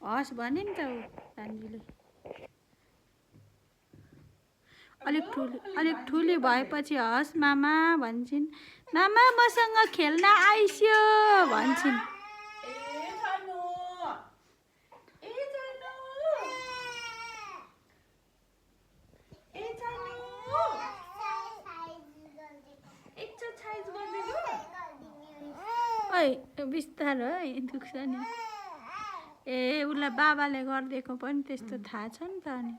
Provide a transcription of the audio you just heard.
हस् भने नि त ऊ रानीले। अलिक ठुली भएपछि हस् मामा भन्छन्। मामा मसँग खेल्न आइस्यो भन्छन्। ओइ बिस्तारो है दुख्छ नि। ए उसलाई बाबाले गरिदिएको पनि त्यस्तो थाहा छ नि त अनि।